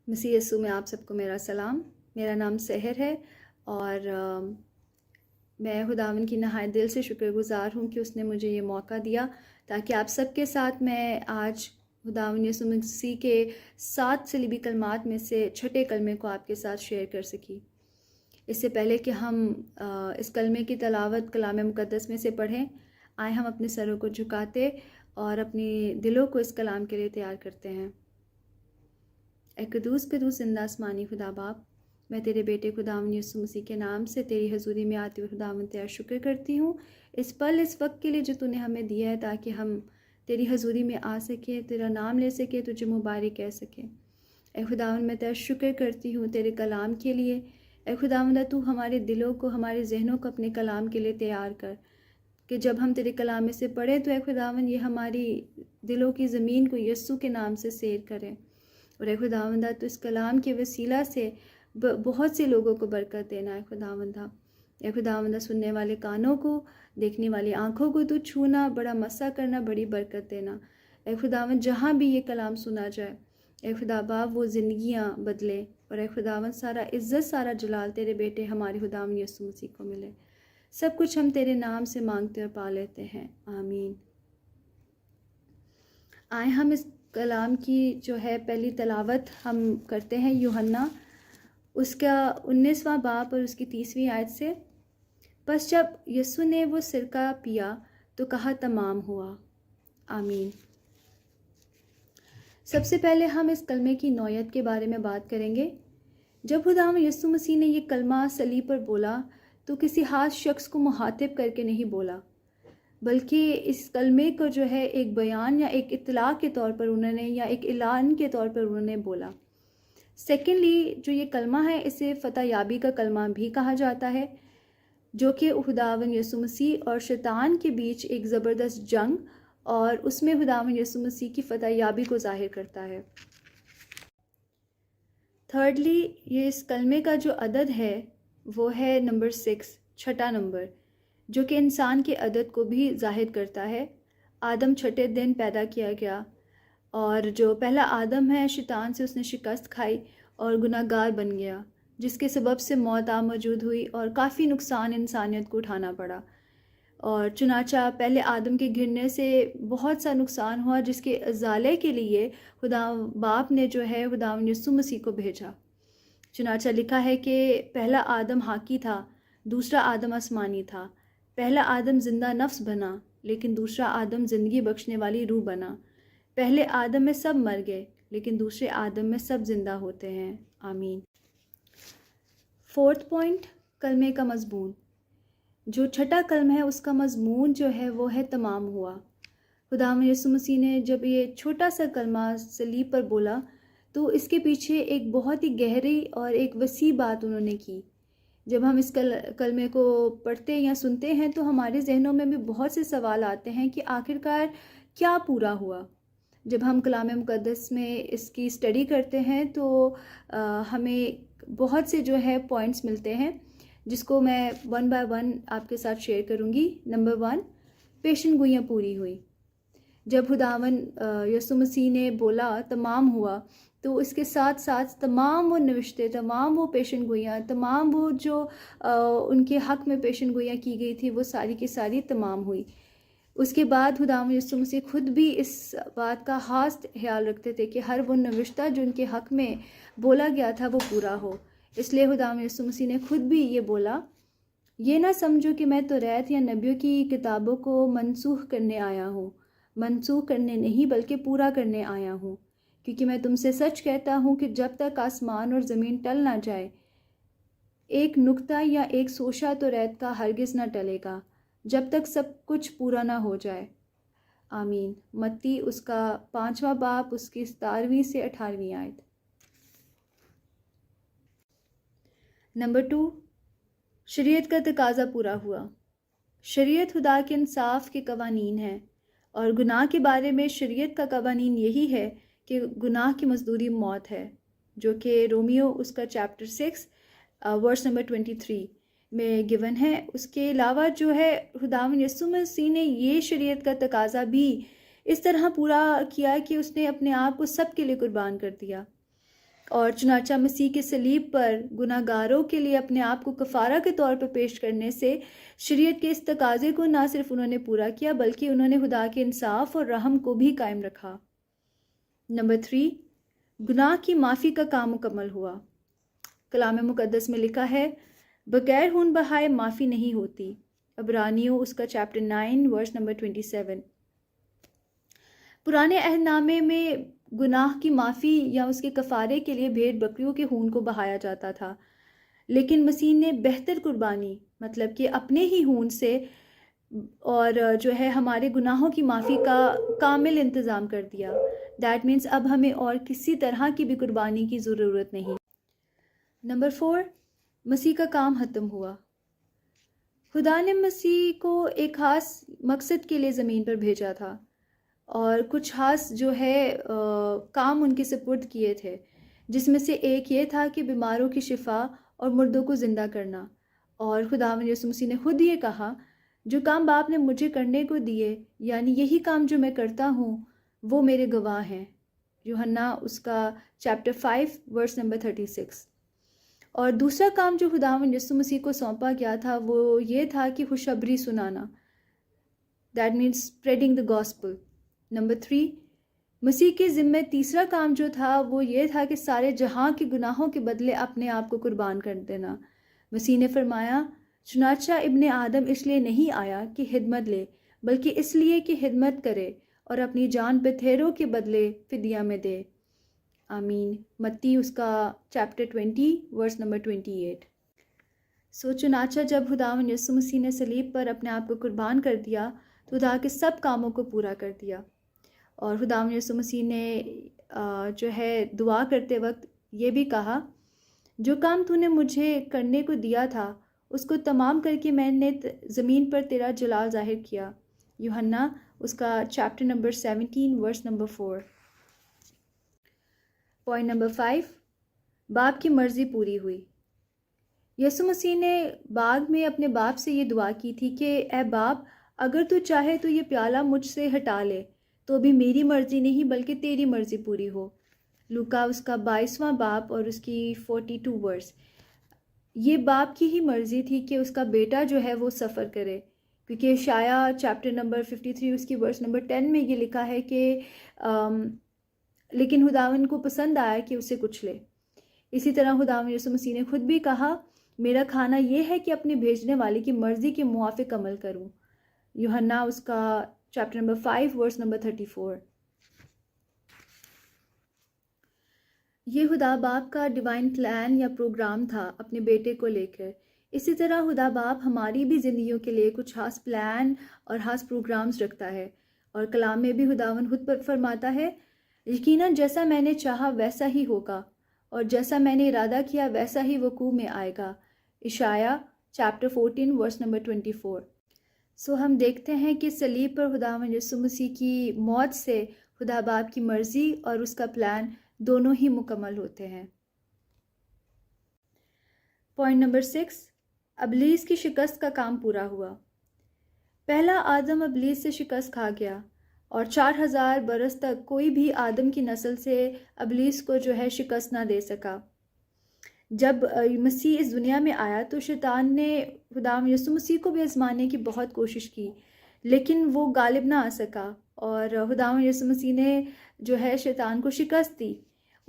مسیح یسوع میں آپ سب کو میرا سلام۔ میرا نام سحر ہے اور میں خداوند کی نہایت دل سے شکر گزار ہوں کہ اس نے مجھے یہ موقع دیا تاکہ آپ سب کے ساتھ میں آج خداوند یسوع مسیح کے 7 صلیبی کلمات میں سے چھٹے کلمے کو آپ کے ساتھ شیئر کر سکی۔ اس سے پہلے کہ ہم اس کلمے کی تلاوت کلام مقدس میں سے پڑھیں، آئے ہم اپنے سروں کو جھکاتے اور اپنی دلوں کو اس کلام کے لیے تیار کرتے ہیں۔ اے قدوس قدوس زندہ آسمانی خدا باپ، میں تیرے بیٹے خداوند یسوع مسیح کے نام سے تیری حضوری میں آتے ہوئے خداوند تیرا شکر کرتی ہوں اس پل اس وقت کے لیے جو تو نے ہمیں دیا ہے، تاکہ ہم تیری حضوری میں آ سکیں، تیرا نام لے سکیں، تجھے مبارک کہہ سکیں۔ اے خداوند میں تیرا شکر کرتی ہوں تیرے کلام کے لیے۔ اے خداوند تو ہمارے دلوں کو، ہمارے ذہنوں کو اپنے کلام کے لیے تیار کر، کہ جب ہم تیرے کلام میں سے پڑھیں تو اے خداوند یہ ہماری دلوں کی زمین کو یسوع کے نام سے سیر کرے، اور اے خداوندہ تو اس کلام کے وسیلہ سے بہت سے لوگوں کو برکت دینا۔ اے خداوندہ سننے والے کانوں کو، دیکھنے والی آنکھوں کو تو چھونا، بڑا مسا کرنا، بڑی برکت دینا۔ اے خداوند جہاں بھی یہ کلام سنا جائے، اے خدا باپ وہ زندگیاں بدلے، اور اے خداوند سارا عزت، سارا جلال تیرے بیٹے ہمارے خداوند یسوع مسیح کو ملے۔ سب کچھ ہم تیرے نام سے مانگتے اور پا لیتے ہیں، آمین۔ آئے ہم اس کلام کی جو ہے پہلی تلاوت ہم کرتے ہیں یوحنا اس کا 19واں باب اور اس کی 30ویں آیت سے۔ پس جب یسوع نے وہ سرکہ پیا تو کہا تمام ہوا، آمین۔ سب سے پہلے ہم اس کلمے کی نوعیت کے بارے میں بات کریں گے۔ جب خداوند یسوع مسیح نے یہ کلمہ صلیب پر بولا تو کسی خاص شخص کو مخاطب کر کے نہیں بولا، بلکہ اس کلمے کو جو ہے ایک بیان یا ایک اطلاع کے طور پر انہوں نے، یا ایک اعلان کے طور پر انہوں نے بولا۔ سیکنڈلی جو یہ کلمہ ہے اسے فتح یابی کا کلمہ بھی کہا جاتا ہے، جو کہ خداوند یسوع مسیح اور شیطان کے بیچ ایک زبردست جنگ اور اس میں خداوند یسوع مسیح کی فتح یابی کو ظاہر کرتا ہے۔ تھرڈلی یہ اس کلمے کا جو عدد ہے وہ ہے نمبر 6، چھٹا نمبر، جو کہ انسان کے عدد کو بھی ظاہر کرتا ہے۔ آدم چھٹے دن پیدا کیا گیا، اور جو پہلا آدم ہے شیطان سے اس نے شکست کھائی اور گناہ گار بن گیا، جس کے سبب سے موت موجود ہوئی اور کافی نقصان انسانیت کو اٹھانا پڑا۔ اور چنانچہ پہلے آدم کے گرنے سے بہت سا نقصان ہوا، جس کے ازالے کے لیے خدا باپ نے جو ہے خداوند یسوع مسیح کو بھیجا۔ چنانچہ لکھا ہے کہ پہلا آدم حاکی تھا، دوسرا آدم آسمانی تھا۔ پہلا آدم زندہ نفس بنا، لیکن دوسرا آدم زندگی بخشنے والی روح بنا۔ پہلے آدم میں سب مر گئے، لیکن دوسرے آدم میں سب زندہ ہوتے ہیں، آمین۔ فورتھ پوائنٹ، کلمے کا مضمون۔ جو چھٹا کلمہ ہے اس کا مضمون جو ہے وہ ہے تمام ہوا۔ خداوند یسوع مسیح نے جب یہ چھوٹا سا کلمہ صلیب پر بولا تو اس کے پیچھے ایک بہت ہی گہری اور ایک وسیع بات انہوں نے کی۔ جب ہم اس کلمے کو پڑھتے یا سنتے ہیں تو ہمارے ذہنوں میں بھی بہت سے سوال آتے ہیں کہ آخرکار کیا پورا ہوا۔ جب ہم کلام مقدس میں اس کی اسٹڈی کرتے ہیں تو ہمیں بہت سے جو ہے پوائنٹس ملتے ہیں، جس کو میں 1 بائی 1 آپ کے ساتھ شیئر کروں گی۔ نمبر 1، پیشن گوئیاں پوری ہوئی۔ جب خداوند یسوع مسیح نے بولا تمام ہوا تو اس کے ساتھ ساتھ تمام وہ نوشتے، تمام وہ پیشن گوئیاں، تمام وہ جو ان کے حق میں پیشن گوئیاں کی گئی تھی وہ ساری کی ساری تمام ہوئی۔ اس کے بعد خداوند یسوع مسیح خود بھی اس بات کا خاص خیال رکھتے تھے کہ ہر وہ نوشتہ جو ان کے حق میں بولا گیا تھا وہ پورا ہو۔ اس لیے خداوند یسوع مسیح نے خود بھی یہ بولا، یہ نہ سمجھو کہ میں توریت یا نبیوں کی کتابوں کو منسوخ کرنے آیا ہوں، منسوخ کرنے نہیں بلکہ پورا کرنے آیا ہوں، کیونکہ میں تم سے سچ کہتا ہوں کہ جب تک آسمان اور زمین ٹل نہ جائے، ایک نقطہ یا ایک سوشہ توریت کا ہرگز نہ ٹلے گا، جب تک سب کچھ پورا نہ ہو جائے، آمین۔ متی اس کا 5واں باب، اس کی 17ویں سے 18ویں آیت۔ نمبر 2، شریعت کا تقاضا پورا ہوا۔ شریعت خدا کے انصاف کے قوانین ہیں، اور گناہ کے بارے میں شریعت کا قوانین یہی ہے کہ گناہ کی مزدوری موت ہے، جو کہ رومیو اس کا چیپٹر 6 ورس نمبر 23 میں گیون ہے۔ اس کے علاوہ جو ہے خداوند یسوع مسیح نے یہ شریعت کا تقاضا بھی اس طرح پورا کیا کہ اس نے اپنے آپ کو سب کے لیے قربان کر دیا۔ اور چنانچہ مسیح کے صلیب پر گناہ گاروں کے لیے اپنے آپ کو کفارہ کے طور پر پیش کرنے سے شریعت کے اس تقاضے کو نہ صرف انہوں نے پورا کیا بلکہ انہوں نے خدا کے انصاف اور رحم کو بھی قائم رکھا۔ نمبر 3، گناہ کی معافی کا کام مکمل ہوا۔ کلام مقدس میں لکھا ہے بغیر خون بہائے معافی نہیں ہوتی، عبرانیوں اس کا چیپٹر 9 ورس نمبر 27۔ پرانے عہد نامے میں گناہ کی معافی یا اس کے کفارے کے لیے بھیڑ بکریوں کے خون کو بہایا جاتا تھا، لیکن مسیح نے بہتر قربانی مطلب کہ اپنے ہی خون سے اور جو ہے ہمارے گناہوں کی معافی کا کامل انتظام کر دیا۔ دیٹ مینس اب ہمیں اور کسی طرح کی بھی قربانی کی ضرورت نہیں۔ نمبر 4، مسیح کا کام ختم ہوا۔ خدا نے مسیح کو ایک خاص مقصد کے لیے زمین پر بھیجا تھا اور کچھ خاص جو ہے کام ان کے سپرد کیے تھے، جس میں سے ایک یہ تھا کہ بیماروں کی شفا اور مردوں کو زندہ کرنا۔ اور خداوند یسوع مسیح نے خود یہ کہا جو کام باپ نے مجھے کرنے کو دیے، یعنی یہی کام جو میں کرتا ہوں، وہ میرے گواہ ہیں، یوحنا اس کا چیپٹر 5 ورس نمبر 36۔ اور دوسرا کام جو خداوند یسوع مسیح کو سونپا گیا تھا وہ یہ تھا کہ خوشخبری سنانا، that means spreading the gospel. Number 3، مسیح کے ذمے تیسرا کام جو تھا وہ یہ تھا کہ سارے جہاں کے گناہوں کے بدلے اپنے آپ کو قربان کر دینا۔ مسیح نے فرمایا چنانچہ ابن آدم اس لیے نہیں آیا کہ خدمت لے بلکہ اس لیے کہ خدمت کرے اور اپنی جان پتھیروں کے بدلے فدیہ میں دے۔ آمین۔ متی اس کا چیپٹر 20 ورس نمبر 28۔ چنانچہ جب خداوند یسوع مسیح نے صلیب پر اپنے آپ کو قربان کر دیا تو خدا کے سب کاموں کو پورا کر دیا۔ اور خداوند یسوع مسیح نے جو ہے دعا کرتے وقت یہ بھی کہا جو کام تو نے مجھے کرنے کو دیا تھا اس کو تمام کر کے میں نے زمین پر تیرا جلال ظاہر کیا، یوحنا اس کا chapter number 17 verse number 4۔ Point number 5، باپ کی مرضی پوری ہوئی۔ یسوع مسیح نے باغ میں اپنے باپ سے یہ دعا کی تھی کہ اے باپ، اگر تو چاہے تو یہ پیالہ مجھ سے ہٹا لے، تو بھی میری مرضی نہیں بلکہ تیری مرضی پوری ہو۔ لوکا اس کا 22واں باب اور اس کی 42 ورس۔ یہ باپ کی ہی مرضی تھی کہ اس کا بیٹا جو ہے وہ سفر کرے، کیونکہ اشعیاء چیپٹر نمبر 53 اس کی ورس نمبر 10 میں یہ لکھا ہے کہ لیکن خداوند کو پسند آیا کہ اسے کچھ لے۔ اسی طرح خداوند یسوع مسیح نے خود بھی کہا میرا کھانا یہ ہے کہ اپنے بھیجنے والے کی مرضی کے موافق عمل کروں، یوحنا اس کا چیپٹر نمبر 5 ورس نمبر 34۔ یہ خدا باپ کا ڈیوائن پلان یا پروگرام تھا اپنے بیٹے کو لے کر۔ اسی طرح خدا باپ ہماری بھی زندگیوں کے لیے کچھ خاص پلان اور خاص پروگرامز رکھتا ہے، اور کلام میں بھی خداوند خود پر فرماتا ہے یقیناً جیسا میں نے چاہا ویسا ہی ہوگا اور جیسا میں نے ارادہ کیا ویسا ہی وقوع میں آئے گا، اشعیاء چیپٹر 14 ورس نمبر 24۔ ہم دیکھتے ہیں کہ صلیب پر خداوند یسوع مسیح کی موت سے خدا باپ کی مرضی اور اس کا پلان دونوں ہی مکمل ہوتے ہیں۔ پوائنٹ نمبر 6، ابلیس کی شکست کا کام پورا ہوا۔ پہلا آدم ابلیس سے شکست کھا گیا اور 4000 برس تک کوئی بھی آدم کی نسل سے ابلیس کو جو ہے شکست نہ دے سکا۔ جب مسیح اس دنیا میں آیا تو شیطان نے خداوند یسوع مسیح کو بھی آزمانے کی بہت کوشش کی، لیکن وہ غالب نہ آ سکا، اور خداوند یسوع مسیح نے جو ہے شیطان کو شکست دی۔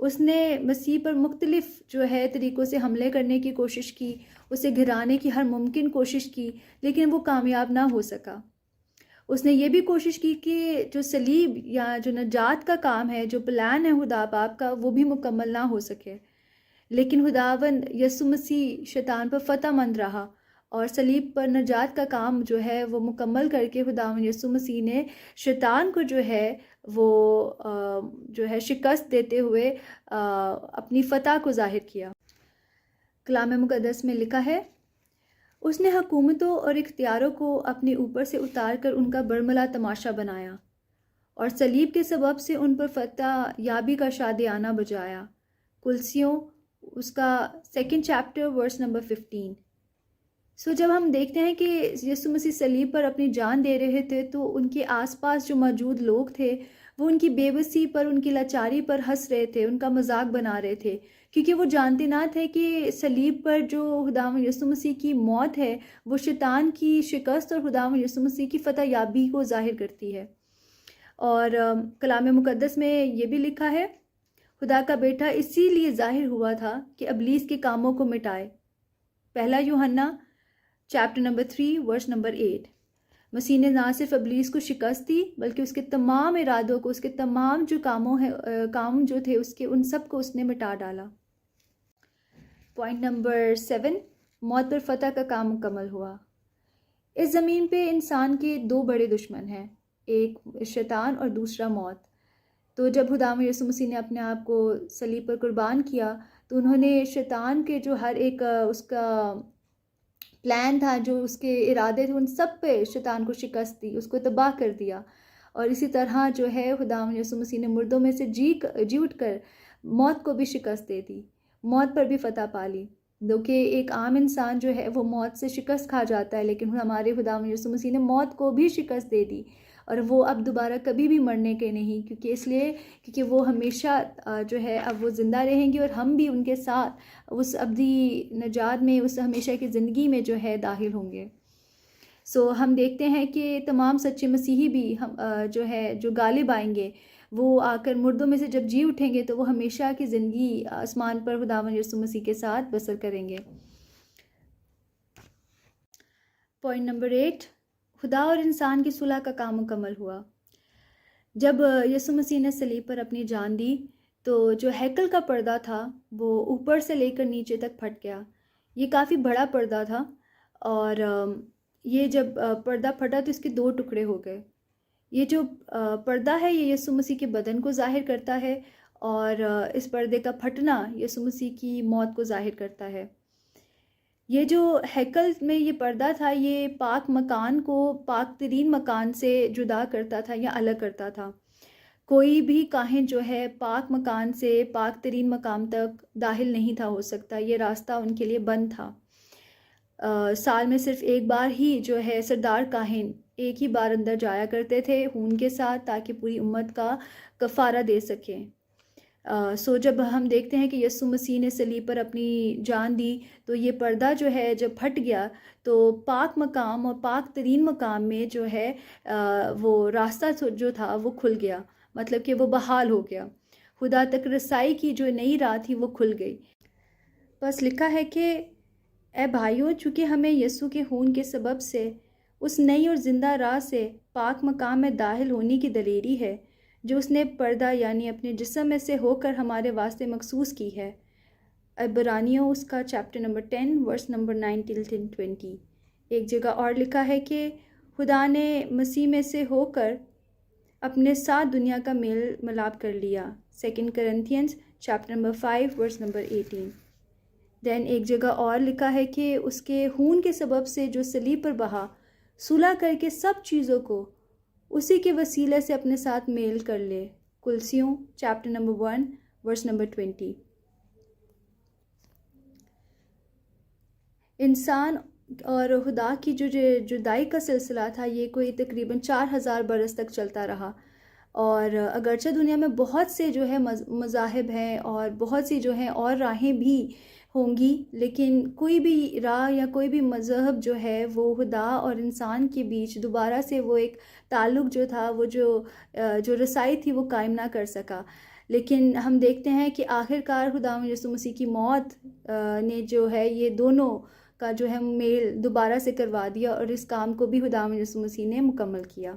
اس نے مسیح پر مختلف جو ہے طریقوں سے حملے کرنے کی کوشش کی، اسے گھرانے کی ہر ممکن کوشش کی، لیکن وہ کامیاب نہ ہو سکا۔ اس نے یہ بھی کوشش کی کہ جو صلیب یا جو نجات کا کام ہے، جو پلان ہے خدا باپ کا، وہ بھی مکمل نہ ہو سکے، لیکن خداوند یسوع مسیح شیطان پر فتح مند رہا اور صلیب پر نجات کا کام جو ہے وہ مکمل کر کے خداوند یسوع مسیح نے شیطان کو جو ہے وہ جو ہے شکست دیتے ہوئے اپنی فتح کو ظاہر کیا۔ کلام مقدس میں لکھا ہے اس نے حکومتوں اور اختیاروں کو اپنے اوپر سے اتار کر ان کا برملا تماشا بنایا اور صلیب کے سبب سے ان پر فتح یابی کا شادیانہ بجایا۔ کلسیوں اس کا 2 چیپٹر ورس نمبر 15۔ جب ہم دیکھتے ہیں کہ یسوع مسیح صلیب پر اپنی جان دے رہے تھے تو ان کے آس پاس جو موجود لوگ تھے وہ ان کی بے بسی پر، ان کی لاچاری پر ہنس رہے تھے، ان کا مذاق بنا رہے تھے، کیونکہ وہ جانتے نہ تھے کہ صلیب پر جو خداوند یسوع مسیح کی موت ہے وہ شیطان کی شکست اور خداوند یسوع مسیح کی فتح یابی کو ظاہر کرتی ہے۔ اور کلام مقدس میں یہ بھی لکھا ہے، خدا کا بیٹا اسی لیے ظاہر ہوا تھا کہ ابلیس کے کاموں کو مٹائے۔ پہلا یوحنا چیپٹر نمبر 3 ورس نمبر 8۔ مسیح نے نہ صرف ابلیس کو شکست دی بلکہ اس کے تمام ارادوں کو، اس کے تمام جو کام جو تھے اس کے، ان سب کو اس نے مٹا ڈالا۔ پوائنٹ نمبر 7، موت پر فتح کا کام مکمل ہوا۔ اس زمین پہ انسان کے دو بڑے دشمن ہیں، ایک شیطان اور دوسرا موت۔ تو جب خداوند یسوع مسیح نے اپنے آپ کو صلیب پر قربان کیا تو انہوں نے شیطان کے جو ہر ایک اس کا پلان تھا، جو اس کے ارادے تھے، ان سب پہ شیطان کو شکست دی، اس کو تباہ کر دیا۔ اور اسی طرح جو ہے خداوند یسوع مسیح نے مردوں میں سے جی اٹھ کر موت کو بھی شکست دے دی، موت پر بھی فتح پا لی۔ کہ ایک عام انسان جو ہے وہ موت سے شکست کھا جاتا ہے، لیکن ہمارے خداوند یسوع مسیح نے موت کو بھی شکست دے دی، اور وہ اب دوبارہ کبھی بھی مرنے کے نہیں، کیونکہ وہ ہمیشہ جو ہے اب وہ زندہ رہیں گی، اور ہم بھی ان کے ساتھ اس ابدی نجات میں، اس ہمیشہ کی زندگی میں جو ہے داخل ہوں گے۔ ہم دیکھتے ہیں کہ تمام سچے مسیحی بھی جو غالب آئیں گے، وہ آ کر مردوں میں سے جب جی اٹھیں گے تو وہ ہمیشہ کی زندگی آسمان پر خداوند یسوع مسیح کے ساتھ بسر کریں گے۔ پوائنٹ نمبر 8، خدا اور انسان کی صلح کا کام مکمل ہوا۔ جب یسوع مسیح نے صلیب پر اپنی جان دی تو جو ہیکل کا پردہ تھا وہ اوپر سے لے کر نیچے تک پھٹ گیا۔ یہ کافی بڑا پردہ تھا، اور یہ جب پردہ پھٹا تو اس کے دو ٹکڑے ہو گئے۔ یہ جو پردہ ہے یہ یسوع مسیح کے بدن کو ظاہر کرتا ہے، اور اس پردے کا پھٹنا یسوع مسیح کی موت کو ظاہر کرتا ہے۔ یہ جو ہیکل میں یہ پردہ تھا یہ پاک مکان کو پاک ترین مکان سے جدا کرتا تھا یا الگ کرتا تھا۔ کوئی بھی کاہن جو ہے پاک مکان سے پاک ترین مقام تک داخل نہیں تھا ہو سکتا، یہ راستہ ان کے لیے بند تھا۔ سال میں صرف ایک بار ہی جو ہے سردار کاہن ایک ہی بار اندر جایا کرتے تھے خون کے ساتھ، تاکہ پوری امت کا کفارہ دے سکیں۔ جب ہم دیکھتے ہیں کہ یسوع مسیح نے صلیب پر اپنی جان دی تو یہ پردہ جو ہے جب پھٹ گیا تو پاک مقام اور پاک ترین مقام میں جو ہے وہ راستہ جو تھا وہ کھل گیا، مطلب کہ وہ بحال ہو گیا۔ خدا تک رسائی کی جو نئی راہ تھی وہ کھل گئی۔ بس لکھا ہے کہ اے بھائیو، چونکہ ہمیں یسوع کے خون کے سبب سے اس نئی اور زندہ راہ سے پاک مقام میں داخل ہونے کی دلیری ہے جو اس نے پردہ یعنی اپنے جسم میں سے ہو کر ہمارے واسطے مخصوص کی ہے۔ عبرانیوں اس کا chapter number 10 verse number 9 till 20۔ ایک جگہ اور لکھا ہے کہ خدا نے مسیح میں سے ہو کر اپنے ساتھ دنیا کا میل ملاپ کر لیا۔ 2 کرنتھینز چیپٹر نمبر 5 ورس نمبر 18۔ دین ایک جگہ اور لکھا ہے کہ اس کے خون کے سبب سے جو صلیب پر بہا، صلح کر کے سب چیزوں کو اسی کے وسیلے سے اپنے ساتھ میل کر لے۔ کلسیوں چیپٹر نمبر 1 ورس نمبر 20۔ انسان اور خدا کی جو جدائی کا سلسلہ تھا یہ کوئی تقریباً 4000 برس تک چلتا رہا، اور اگرچہ دنیا میں بہت سے جو ہے مذاہب ہیں اور بہت سی جو ہیں اور راہیں بھی ہوں گی، لیکن کوئی بھی راہ یا کوئی بھی مذہب جو ہے وہ خدا اور انسان کے بیچ دوبارہ سے وہ ایک تعلق جو تھا، وہ جو رسائی تھی وہ قائم نہ کر سکا۔ لیکن ہم دیکھتے ہیں کہ آخر کار خداوند یسوع مسیح کی موت نے جو ہے یہ دونوں کا جو ہے میل دوبارہ سے کروا دیا، اور اس کام کو بھی خداوند یسوع مسیح نے مکمل کیا۔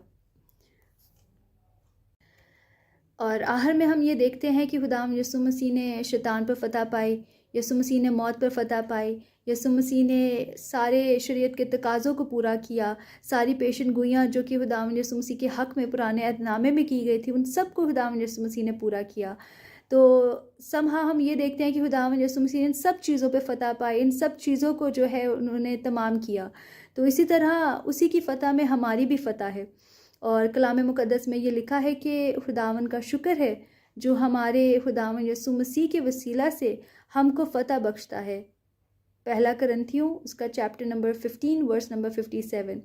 اور آخر میں ہم یہ دیکھتے ہیں کہ خداوند یسوع مسیح نے شیطان پر فتح پائی، یسوع مسیح نے موت پر فتح پائی، یسوع مسیح نے سارے شریعت کے تقاضوں کو پورا کیا، ساری پیشن گوئیاں جو کہ خداوند یسوع مسیح کے حق میں پرانے عہد نامے میں کی گئی تھی ان سب کو خداوند یسوع مسیح نے پورا کیا۔ تو ہم یہ دیکھتے ہیں کہ خداوند یسوع مسیح نے ان سب چیزوں پہ فتح پائی، ان سب چیزوں کو جو ہے انہوں نے تمام کیا۔ تو اسی طرح اسی کی فتح میں ہماری بھی فتح ہے، اور کلام مقدس میں یہ لکھا ہے کہ خداوند کا شکر ہے جو ہمارے خداوند یسوع مسیح کے وسیلہ سے ہم کو فتح بخشتا ہے۔ پہلا کرنتھیوں اس کا چیپٹر نمبر 15 ورس نمبر 57۔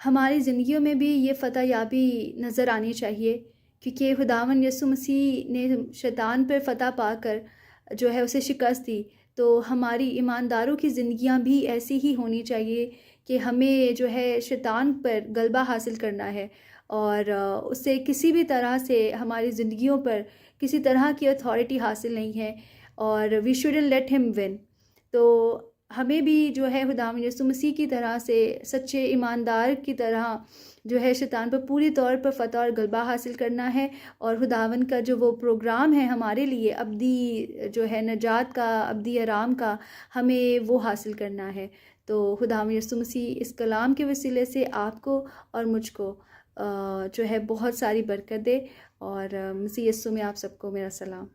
ہماری زندگیوں میں بھی یہ فتح یابی نظر آنی چاہیے، کیونکہ خداوند یسوع مسیح نے شیطان پر فتح پا کر جو ہے اسے شکست دی، تو ہماری ایمانداروں کی زندگیاں بھی ایسی ہی ہونی چاہیے کہ ہمیں جو ہے شیطان پر غلبہ حاصل کرنا ہے، اور اس سے کسی بھی طرح سے ہماری زندگیوں پر کسی طرح کی اتھارٹی حاصل نہیں ہے، اور وی شوڈنٹ لیٹ ہم ون۔ تو ہمیں بھی جو ہے خداوند یسوع مسیح کی طرح سے سچے ایماندار کی طرح جو ہے شیطان پر پوری طور پر فتح اور غلبہ حاصل کرنا ہے، اور خداوند کا جو وہ پروگرام ہے ہمارے لیے ابدی جو ہے نجات کا، ابدی آرام کا، ہمیں وہ حاصل کرنا ہے۔ تو خداوند یسوع مسیح اس کلام کے وسیلے سے آپ کو اور مجھ کو جو ہے بہت ساری برکت دے، اور مسیح یسوع میں آپ سب کو میرا سلام۔